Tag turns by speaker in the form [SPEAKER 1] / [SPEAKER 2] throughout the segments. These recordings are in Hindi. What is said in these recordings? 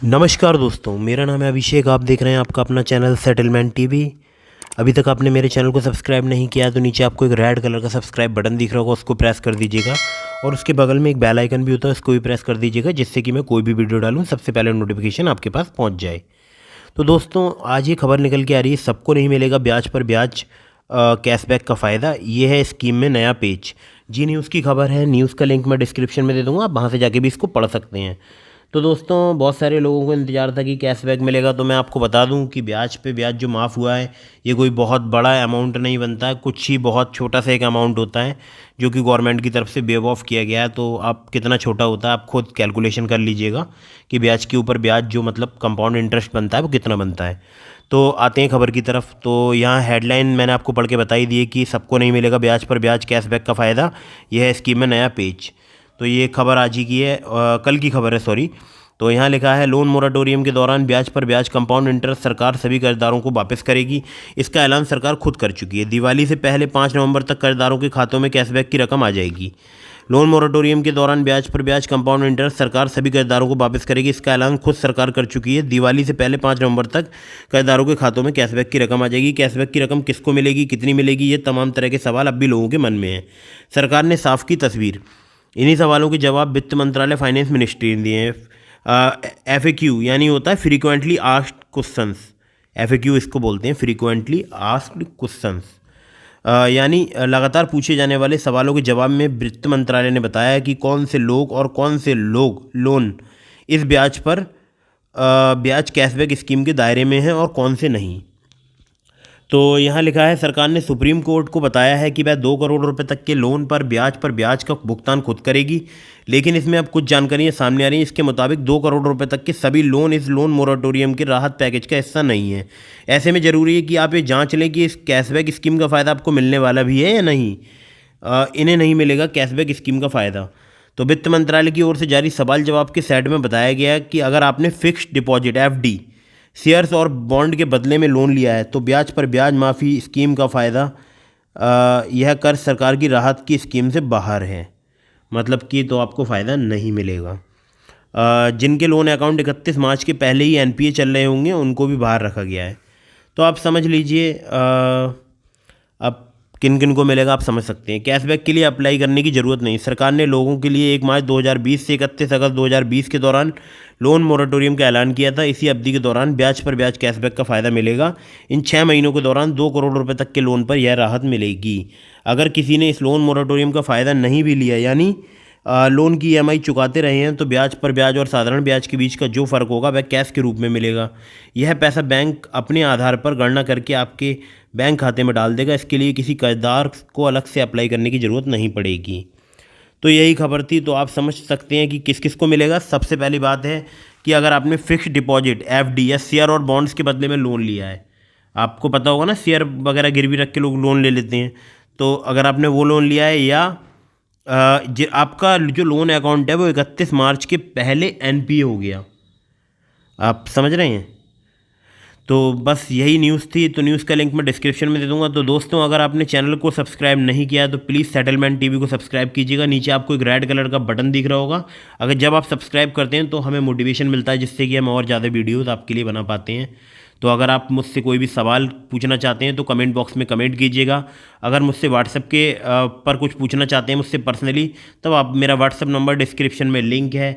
[SPEAKER 1] नमस्कार दोस्तों, मेरा नाम है अभिषेक। आप देख रहे हैं आपका अपना चैनल सेटलमेंट टीवी। अभी तक आपने मेरे चैनल को सब्सक्राइब नहीं किया है तो नीचे आपको एक रेड कलर का सब्सक्राइब बटन दिख रहा होगा, उसको प्रेस कर दीजिएगा। और उसके बगल में एक बेल आइकन भी होता है, उसको भी प्रेस कर दीजिएगा, जिससे कि मैं कोई भी वीडियो डालूँ सबसे पहले नोटिफिकेशन आपके पास पहुँच जाए। तो दोस्तों, आज ये खबर निकल के आ रही है, सबको नहीं मिलेगा ब्याज पर ब्याज कैशबैक का फ़ायदा। ये है स्कीम में नया पेज। जी न्यूज़ की खबर है, न्यूज़ का लिंक मैं डिस्क्रिप्शन में दे दूँगा, आप वहाँ से जाके भी इसको पढ़ सकते हैं। तो दोस्तों, बहुत सारे लोगों को इंतज़ार था कि कैशबैक मिलेगा, तो मैं आपको बता दूं कि ब्याज पे ब्याज जो माफ़ हुआ है, ये कोई बहुत बड़ा अमाउंट नहीं बनता है, कुछ ही बहुत छोटा सा एक अमाउंट होता है जो कि गवर्नमेंट की तरफ से वेव ऑफ किया गया है। तो आप कितना छोटा होता है आप खुद कैलकुलेशन कर लीजिएगा कि ब्याज के ऊपर ब्याज जो मतलब कंपाउंड इंटरेस्ट बनता है वो कितना बनता है। तो आते हैं खबर की तरफ। तो यहाँ हेडलाइन मैंने आपको पढ़ के बताई दी है कि सबको नहीं मिलेगा ब्याज पर ब्याज कैशबैक का फ़ायदा, यह है स्कीम में नया पेज। तो ये खबर आज ही की है, कल की खबर है सॉरी। तो यहाँ लिखा है, लोन मोराटोरियम के दौरान ब्याज पर ब्याज कंपाउंड इंटरेस्ट सरकार सभी कर्जदारों को वापस करेगी। इसका ऐलान सरकार खुद कर चुकी है। दिवाली से पहले 5 नवंबर तक कर्जदारों के खातों में कैशबैक की रकम आ जाएगी। लोन मोराटोरियम के दौरान ब्याज पर ब्याज कंपाउंड इंटरेस्ट सरकार सभी कर्जदारों को वापस करेगी। इसका ऐलान खुद सरकार कर चुकी है। दिवाली से पहले 5 नवंबर तक कर्जदारों के खातों में कैशबैक की रकम आ जाएगी। कैशबैक की रकम किसको मिलेगी, कितनी मिलेगी, ये तमाम तरह के सवाल अब भी लोगों के मन में हैं। सरकार ने साफ की तस्वीर। इन्हीं सवालों के जवाब वित्त मंत्रालय, फाइनेंस मिनिस्ट्री ने दिए हैं। FAQ यानी होता है फ्रीक्वेंटली आस्क्ड क्वेश्चंस। FAQ इसको बोलते हैं, फ्रीक्वेंटली आस्क्ड क्वेश्चंस, यानी लगातार पूछे जाने वाले सवालों के जवाब में वित्त मंत्रालय ने बताया कि कौन से लोग और कौन से लोग लोन इस ब्याज पर ब्याज कैशबैक स्कीम के दायरे में हैं और कौन से नहीं। तो यहाँ लिखा है, सरकार ने सुप्रीम कोर्ट को बताया है कि वह 2 करोड़ रुपए तक के लोन पर ब्याज का भुगतान खुद करेगी। लेकिन इसमें अब कुछ जानकारियाँ सामने आ रही हैं। इसके मुताबिक 2 करोड़ रुपए तक के सभी लोन इस लोन मोराटोरियम के राहत पैकेज का हिस्सा नहीं है। ऐसे में ज़रूरी है कि आप ये जांच लें कि इस कैशबैक स्कीम का फ़ायदा आपको मिलने वाला भी है या नहीं। इन्हें नहीं मिलेगा कैशबैक स्कीम का फ़ायदा। तो वित्त मंत्रालय की ओर से जारी सवाल जवाब के सेट में बताया गया कि अगर आपने फिक्स्ड डिपॉजिट FD शेयर्स और बॉन्ड के बदले में लोन लिया है तो ब्याज पर ब्याज माफ़ी स्कीम का फ़ायदा यह कर सरकार की राहत की स्कीम से बाहर है, मतलब कि तो आपको फ़ायदा नहीं मिलेगा। जिनके लोन अकाउंट 31 मार्च के पहले ही NPA चल रहे होंगे उनको भी बाहर रखा गया है। तो आप समझ लीजिए अब किन किन को मिलेगा, आप समझ सकते हैं। कैशबैक के लिए अप्लाई करने की ज़रूरत नहीं। सरकार ने लोगों के लिए 1 मार्च 2020 से 31 अगस्त 2020 के दौरान लोन मोराटोरियम का ऐलान किया था। इसी अवधि के दौरान ब्याज पर ब्याज कैशबैक का फ़ायदा मिलेगा। इन 6 महीनों के दौरान 2 करोड़ रुपए तक के लोन पर यह राहत मिलेगी। अगर किसी ने इस लोन मोराटोरियम का फ़ायदा नहीं भी लिया, यानी लोन की EMI चुकाते रहे हैं, तो ब्याज पर ब्याज और साधारण ब्याज के बीच का जो फ़र्क होगा वह कैश के रूप में मिलेगा। यह पैसा बैंक अपने आधार पर गणना करके आपके बैंक खाते में डाल देगा। इसके लिए किसी कर्जदार को अलग से अप्लाई करने की ज़रूरत नहीं पड़ेगी। तो यही खबर थी। तो आप समझ सकते हैं कि किस किस को मिलेगा। सबसे पहली बात है कि अगर आपने फिक्स्ड डिपॉजिट FD या शेयर और बॉन्ड्स के बदले में लोन लिया है, आपको पता होगा ना, शेयर वगैरह गिरवी रख के लोग लोन ले लेते हैं। तो अगर आपने वो लोन लिया है या आपका जो लोन अकाउंट है वो 31 मार्च के पहले NPA हो गया, आप समझ रहे हैं। तो बस यही न्यूज़ थी। तो न्यूज़ का लिंक मैं डिस्क्रिप्शन में दे दूंगा। तो दोस्तों, अगर आपने चैनल को सब्सक्राइब नहीं किया तो प्लीज़ सेटलमेंट टीवी को सब्सक्राइब कीजिएगा। नीचे आपको एक रेड कलर का बटन दिख रहा होगा। अगर जब आप सब्सक्राइब करते हैं तो हमें मोटिवेशन मिलता है, जिससे कि हम और ज़्यादा वीडियोज़ आपके लिए बना पाते हैं। तो अगर आप मुझसे कोई भी सवाल पूछना चाहते हैं तो कमेंट बॉक्स में कमेंट कीजिएगा। अगर मुझसे व्हाट्सएप के पर कुछ पूछना चाहते हैं मुझसे पर्सनली, तब आप मेरा व्हाट्सएप नंबर डिस्क्रिप्शन में लिंक है,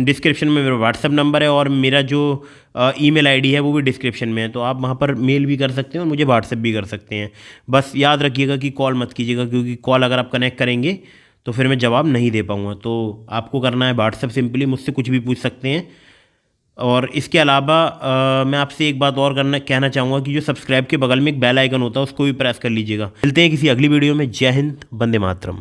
[SPEAKER 1] डिस्क्रिप्शन में मेरा व्हाट्सएप नंबर है और मेरा जो ईमेल ID है वो भी डिस्क्रिप्शन में है। तो आप वहाँ पर मेल भी कर सकते हैं और मुझे व्हाट्सएप भी कर सकते हैं। बस याद रखिएगा कि कॉल मत कीजिएगा, क्योंकि कॉल अगर आप कनेक्ट करेंगे तो फिर मैं जवाब नहीं दे पाऊँगा। तो आपको करना है व्हाट्सएप, सिंपली मुझसे कुछ भी पूछ सकते हैं। और इसके अलावा मैं आपसे एक बात और कहना चाहूँगा कि जो सब्सक्राइब के बगल में एक बेल आइकन होता है उसको भी प्रेस कर लीजिएगा। मिलते हैं किसी अगली वीडियो में। जय हिंद, वंदे मातरम।